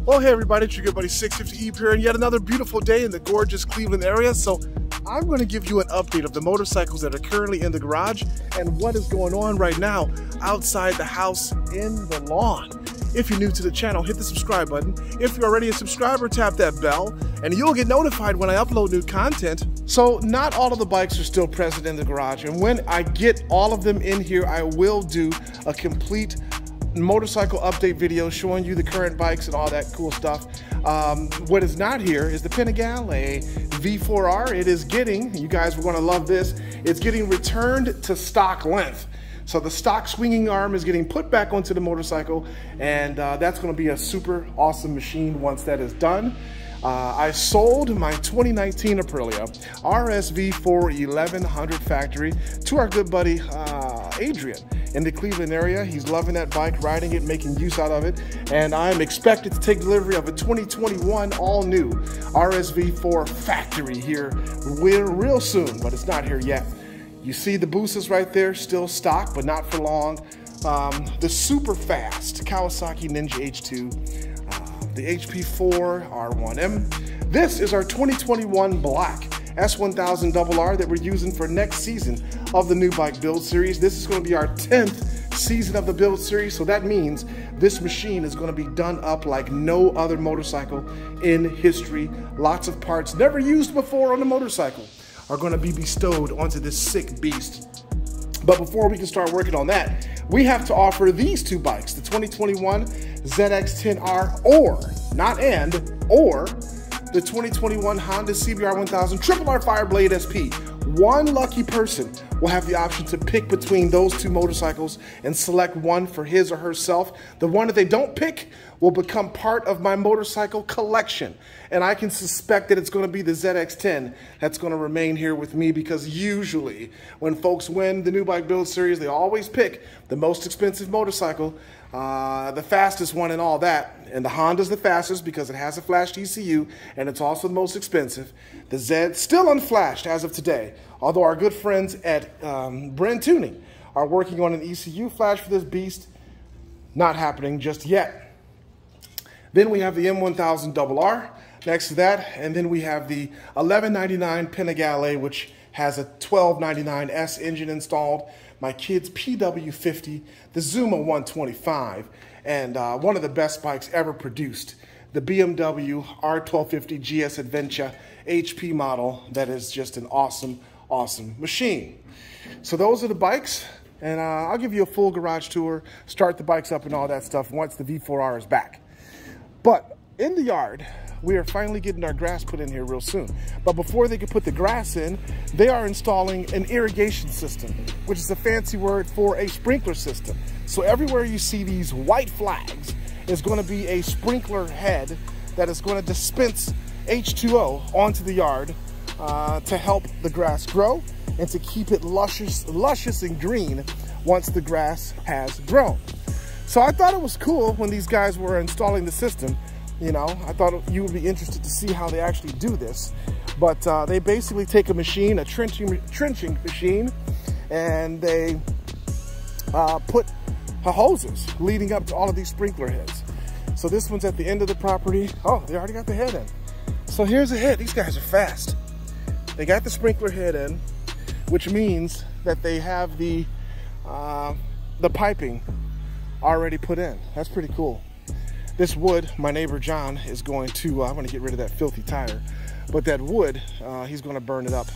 Well, hey everybody, it's your good buddy 650 Eve here, and yet another beautiful day in the gorgeous Cleveland area. So I'm going to give you an update of the motorcycles that are currently in the garage and what is going on right now outside the house in the lawn. If you're new to the channel, hit the subscribe button. If you're already a subscriber, tap that bell and you'll get notified when I upload new content. So not all of the bikes are still present in the garage, and when I get all of them in here, I will do a complete motorcycle update video showing you the current bikes and all that cool stuff. What is not here is the Panigale V4R. It is getting, you guys are going to love this, it's getting returned to stock length. So the stock swinging arm is getting put back onto the motorcycle, and that's going to be a super awesome machine once that is done. I sold my 2019 Aprilia RSV4 1100 factory to our good buddy Adrian in the Cleveland area. He's loving that bike, riding it, making use out of it, and I'm expected to take delivery of a 2021 all-new RSV4 factory here real soon, but it's not here yet. You see the Busas right there, still stock, but not for long. The super fast Kawasaki Ninja H2, the HP4 R1M. This is our 2021 black S1000RR that we're using for next season of the new bike build series. This is going to be our 10th season of the build series, so that means this machine is going to be done up like no other motorcycle in history. Lots of parts never used before on a motorcycle are going to be bestowed onto this sick beast. But before we can start working on that, we have to offer these two bikes, the 2021 ZX-10R, or the 2021 Honda CBR 1000 RRR Fireblade SP. One lucky person will have the option to pick between those two motorcycles and select one for his or herself. The one that they don't pick will become part of my motorcycle collection. And I can suspect that it's going to be the ZX-10 that's going to remain here with me, because usually when folks win the new bike build series, they always pick the most expensive motorcycle, the fastest one and all that. And the Honda's the fastest because it has a flashed ECU, and it's also the most expensive. The Z still unflashed as of today, although our good friends at Brand Tuning are working on an ECU flash for this beast. Not happening just yet. Then we have the M1000RR next to that, and then we have the 1199 Panigale, which has a 1299S engine installed, my kid's PW50, the Zuma 125, and one of the best bikes ever produced, the BMW R1250 GS Adventure HP model. That is just an awesome, awesome machine. So those are the bikes, and I'll give you a full garage tour, start the bikes up and all that stuff once the V4R is back. But in the yard, we are finally getting our grass put in here real soon. But before they can put the grass in, they are installing an irrigation system, which is a fancy word for a sprinkler system. So everywhere you see these white flags is going to be a sprinkler head that is going to dispense H2O onto the yard to help the grass grow and to keep it luscious and green once the grass has grown. So I thought it was cool when these guys were installing the system. You know, I thought you would be interested to see how they actually do this. But they basically take a machine, a trenching machine, and they put hoses leading up to all of these sprinkler heads. So this one's at the end of the property. Oh, they already got the head in. So here's the head. These guys are fast. They got the sprinkler head in, which means that they have the piping already put in. That's pretty cool. This wood, my neighbor John is going to, I'm going to get rid of that filthy tire, but that wood, he's going to burn it up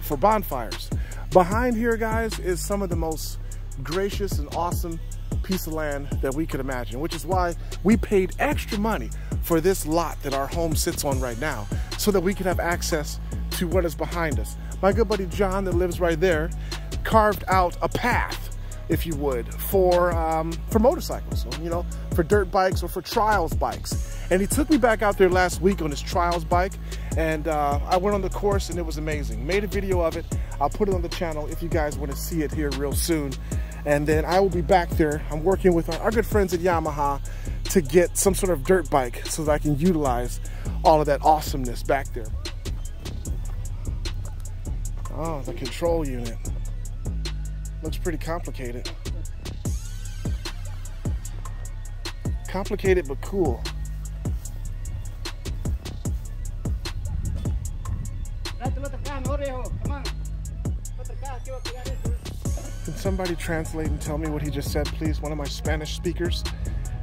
for bonfires. Behind here, guys, is some of the most gracious and awesome piece of land that we could imagine, which is why we paid extra money for this lot that our home sits on right now, so that we could have access to what is behind us. My good buddy John that lives right there carved out a path, if you would, for motorcycles, you know, for dirt bikes or for trials bikes. And he took me back out there last week on his trials bike, and I went on the course, and it was amazing. Made a video of it. I'll put it on the channel if you guys want to see it here real soon. And then I will be back there. I'm working with our good friends at Yamaha to get some sort of dirt bike so that I can utilize all of that awesomeness back there. Oh, the control unit. Looks pretty complicated. Complicated but cool. Can somebody translate and tell me what he just said, please? One of my Spanish speakers.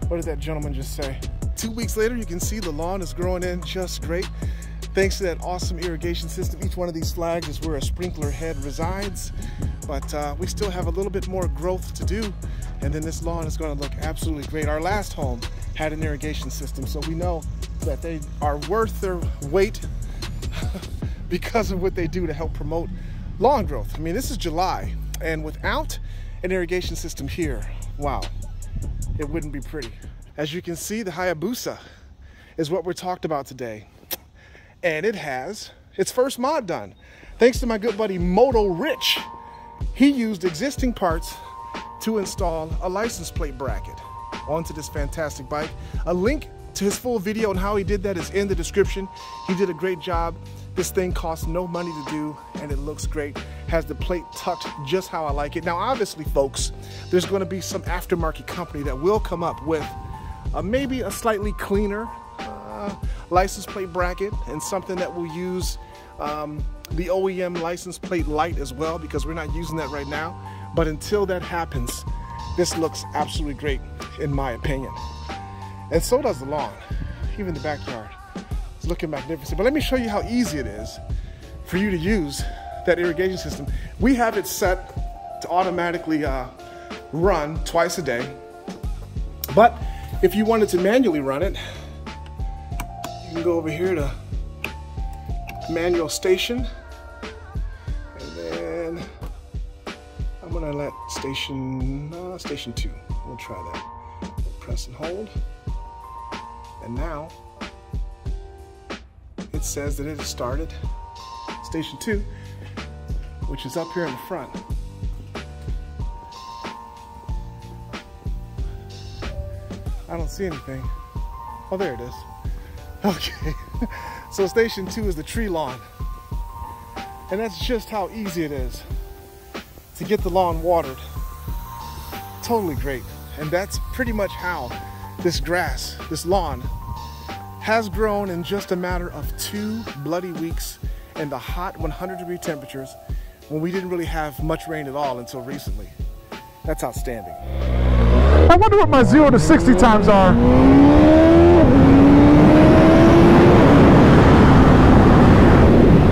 What did that gentleman just say? 2 weeks later, you can see the lawn is growing in just great. Thanks to that awesome irrigation system. Each one of these flags is where a sprinkler head resides. But we still have a little bit more growth to do. And then this lawn is going to look absolutely great. Our last home had an irrigation system, so we know that they are worth their weight because of what they do to help promote lawn growth. I mean, this is July, and without an irrigation system here, wow, it wouldn't be pretty. As you can see, the Hayabusa is what we're talked about today. And it has its first mod done. Thanks to my good buddy MotoRich. He used existing parts to install a license plate bracket onto this fantastic bike. A link to his full video on how he did that is in the description. He did a great job. This thing costs no money to do, and it looks great. Has the plate tucked just how I like it. Now, obviously, folks, there's going to be some aftermarket company that will come up with maybe a slightly cleaner license plate bracket, and something that will use the OEM license plate light as well, because we're not using that right now. But until that happens, this looks absolutely great in my opinion. And so does the lawn, even the backyard. It's looking magnificent. But let me show you how easy it is for you to use that irrigation system. We have it set to automatically run twice a day. But if you wanted to manually run it, you can go over here to manual station, and then I'm gonna let station 2. We'll try that. Press and hold, and now it says that it has started station 2, which is up here in the front. I don't see anything. Oh, there it is. Okay, so station 2 is the tree lawn. And that's just how easy it is to get the lawn watered. Totally great. And that's pretty much how this grass, this lawn, has grown in just a matter of 2 bloody weeks in the hot 100-degree temperatures when we didn't really have much rain at all until recently. That's outstanding. I wonder what my 0 to 60 times are.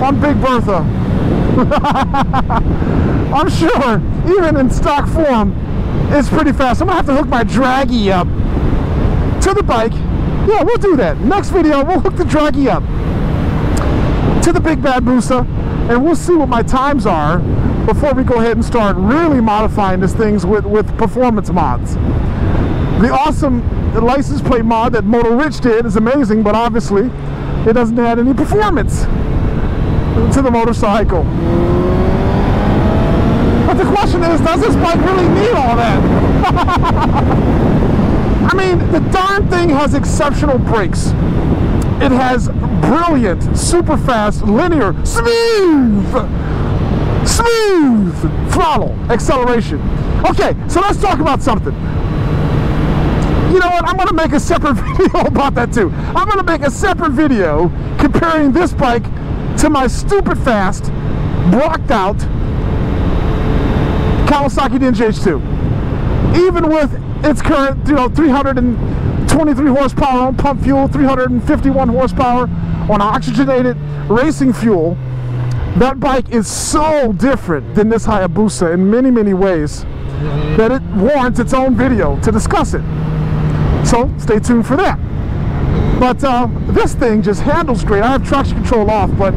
On Big Bertha. I'm sure, even in stock form, it's pretty fast. I'm gonna have to hook my draggy up to the bike. Yeah, we'll do that. Next video, we'll hook the draggy up to the Big Bad Busa, and we'll see what my times are before we go ahead and start really modifying this thing with performance mods. The awesome license plate mod that MotoRich did is amazing, but obviously it doesn't add any performance to the motorcycle. But the question is, does this bike really need all that? I mean, the darn thing has exceptional brakes. It has brilliant, super fast, linear, smooth throttle acceleration. Okay, so let's talk about something. You know what? I'm going to make a separate video about that too. I'm going to make a separate video comparing this bike to my stupid fast, blocked out Kawasaki Ninja H2. Even with its current, 323 horsepower on pump fuel, 351 horsepower on oxygenated racing fuel, that bike is so different than this Hayabusa in many, many ways that it warrants its own video to discuss it. So stay tuned for that. But this thing just handles great. I have traction control off, but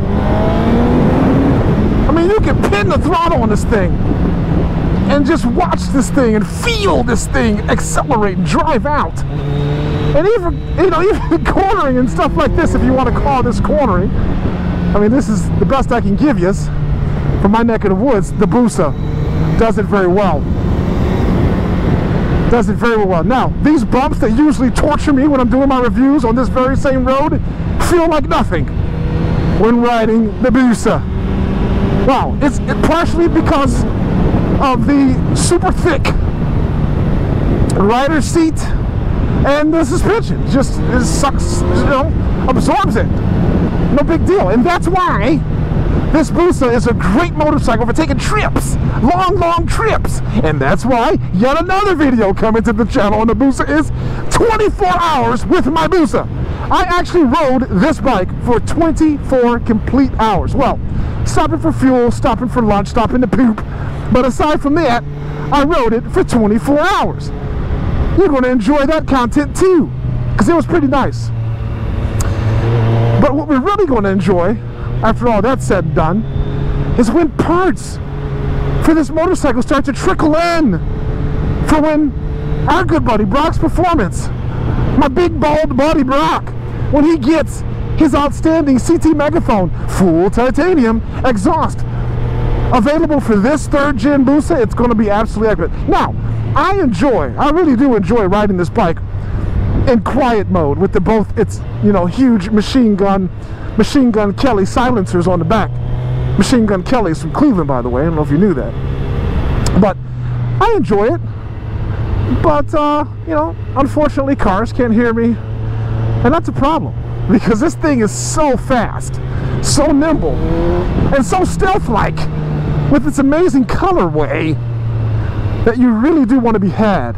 I mean, you can pin the throttle on this thing and just watch this thing and feel this thing accelerate and drive out. And even cornering and stuff like this, if you want to call this cornering, I mean, this is the best I can give you from my neck of the woods. The Busa does it very well. Does it very well. Now, these bumps that usually torture me when I'm doing my reviews on this very same road feel like nothing when riding the Busa. Wow, it's partially because of the super thick rider seat and the suspension just sucks, absorbs it. No big deal. And that's why this Busa is a great motorcycle for taking trips, long trips. And that's why yet another video coming to the channel on the Busa is 24 hours with my Busa. I actually rode this bike for 24 complete hours. Well, stopping for fuel, stopping for lunch, stopping to poop. But aside from that, I rode it for 24 hours. You're going to enjoy that content too, because it was pretty nice. But what we're really going to enjoy, after all that's said and done, is when parts for this motorcycle start to trickle in. For when our good buddy Brock's Performance, my big bald buddy Brock, when he gets his outstanding CT Megaphone full titanium exhaust available for this 3rd gen Busa, it's going to be absolutely epic. Now, I really do enjoy riding this bike in quiet mode with both its, huge machine gun Kelly silencers on the back. Machine Gun Kelly's from Cleveland, by the way. I don't know if you knew that. But I enjoy it. But, unfortunately cars can't hear me. And that's a problem, because this thing is so fast, so nimble, and so stealth-like with its amazing colorway that you really do want to be had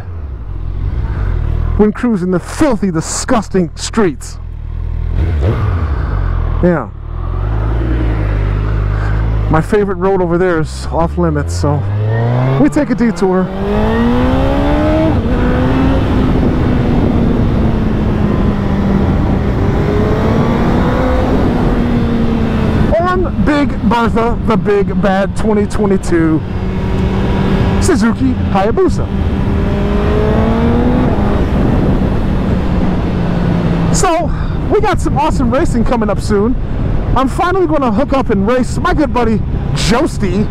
when cruising the filthy, disgusting streets. Yeah. My favorite road over there is off limits, so we take a detour. On Big Bertha, the big bad 2022 Suzuki Hayabusa. So, we got some awesome racing coming up soon. I'm finally going to hook up and race my good buddy Josty.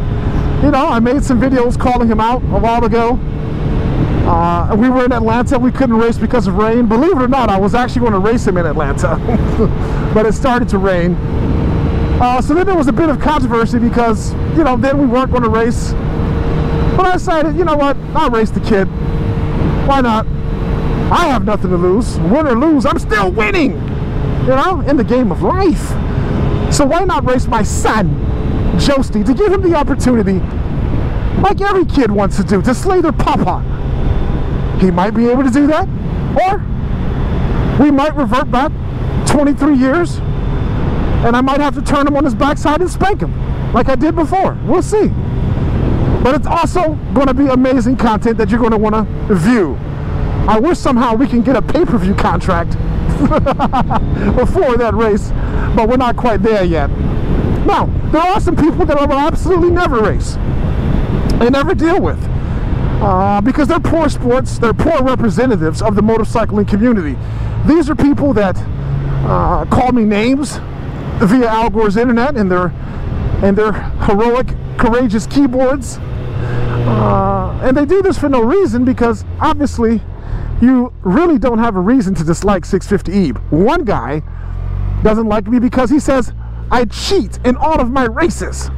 I made some videos calling him out a while ago. We were in Atlanta. We couldn't race because of rain. Believe it or not, I was actually going to race him in Atlanta. But it started to rain. So then there was a bit of controversy because, then we weren't going to race. But I decided, you know what, I'll race the kid. Why not? I have nothing to lose. Win or lose, I'm still winning, in the game of life. So why not race my son, Josty, to give him the opportunity, like every kid wants to do, to slay their papa. He might be able to do that, or we might revert back 23 years, and I might have to turn him on his backside and spank him, like I did before. We'll see. But it's also going to be amazing content that you're going to want to view. I wish somehow we can get a pay-per-view contract before that race, but we're not quite there yet. Now, there are some people that I will absolutely never race and never deal with because they're poor sports, they're poor representatives of the motorcycling community. These are people that call me names via Al Gore's internet and their heroic, courageous keyboards. And they do this for no reason, because obviously you really don't have a reason to dislike 650 Ebe. One guy doesn't like me because he says I cheat in all of my races.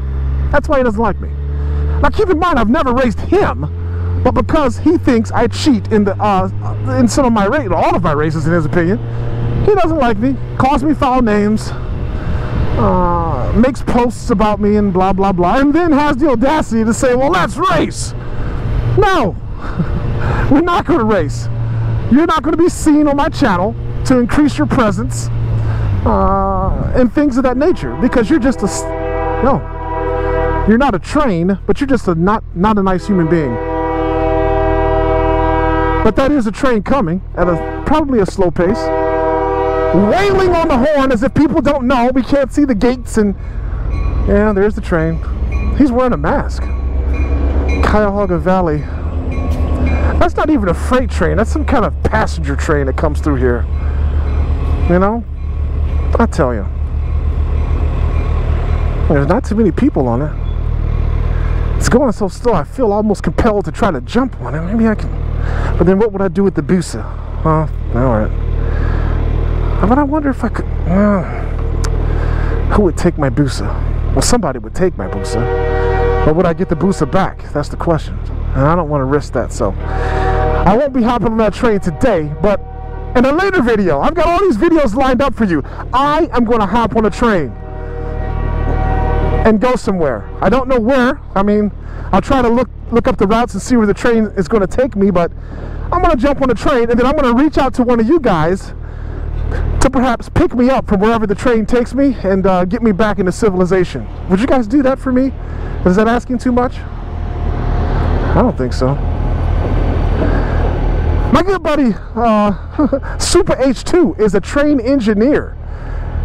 That's why he doesn't like me. Now keep in mind, I've never raced him, but because he thinks I cheat in some of my races, all of my races in his opinion, he doesn't like me, calls me foul names, makes posts about me and blah blah blah, and then has the audacity to say, well, let's race. No, we're not going to race. You're not going to be seen on my channel to increase your presence and things of that nature, because you're just you're not a train, but you're just not a nice human being. But that is a train coming at probably a slow pace, wailing on the horn as if people don't know we can't see the gates. And yeah, there's the train. He's wearing a mask. Cuyahoga Valley. That's not even a freight train. That's some kind of passenger train that comes through here. I tell you, there's not too many people on it. It's going so slow, I feel almost compelled to try to jump on it. Maybe I can. But then what would I do with the Busa? All right. But I wonder if I could. Who would take my Busa? Well, somebody would take my Busa. But would I get the Busa back? That's the question. And I don't want to risk that. So I won't be hopping on that train today. But In a later video, I've got all these videos lined up for you. I am going to hop on a train and go somewhere. I don't know where. I mean, I'll try to look up the routes and see where the train is going to take me, but I'm going to jump on a train, and then I'm going to reach out to one of you guys to perhaps pick me up from wherever the train takes me and get me back into civilization. Would you guys do that for me? Is that asking too much? I don't think so. My good buddy Super H2 is a train engineer.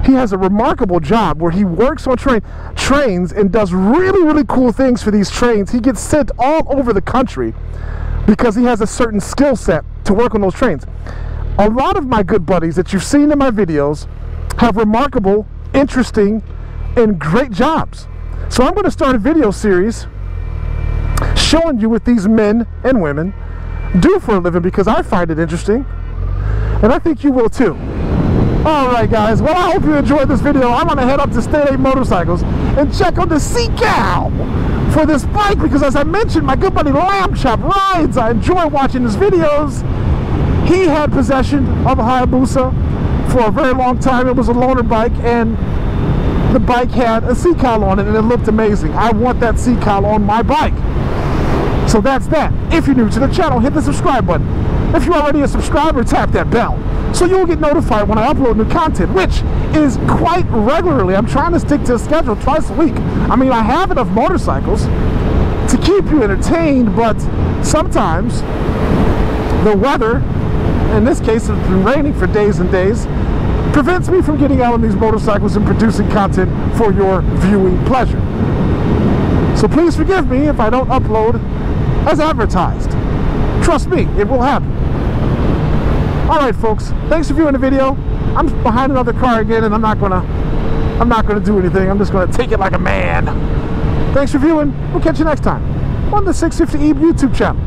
He has a remarkable job where he works on trains and does really, really cool things for these trains. He gets sent all over the country because he has a certain skill set to work on those trains. A lot of my good buddies that you've seen in my videos have remarkable, interesting, and great jobs. So I'm going to start a video series showing you what these men and women do for a living, because I find it interesting, and I think you will too. Alright guys, well, I hope you enjoyed this video. I'm going to head up to State 8 Motorcycles and check on the decal for this bike, because as I mentioned, my good buddy Lamb Chop rides. I enjoy watching his videos. He had possession of a Hayabusa for a very long time. It was a loaner bike, and the bike had a decal on it, and it looked amazing. I want that decal on my bike. So that's that. If you're new to the channel, hit the subscribe button. If you're already a subscriber, tap that bell so you'll get notified when I upload new content, which is quite regularly. I'm trying to stick to a schedule twice a week. I mean, I have enough motorcycles to keep you entertained, but sometimes the weather, in this case it's been raining for days and days, prevents me from getting out on these motorcycles and producing content for your viewing pleasure. So please forgive me if I don't upload as advertised. Trust me, it will happen. Alright folks, thanks for viewing the video. I'm behind another car again, and I'm not gonna do anything. I'm just gonna take it like a man. Thanks for viewing. We'll catch you next time on the 650E YouTube channel.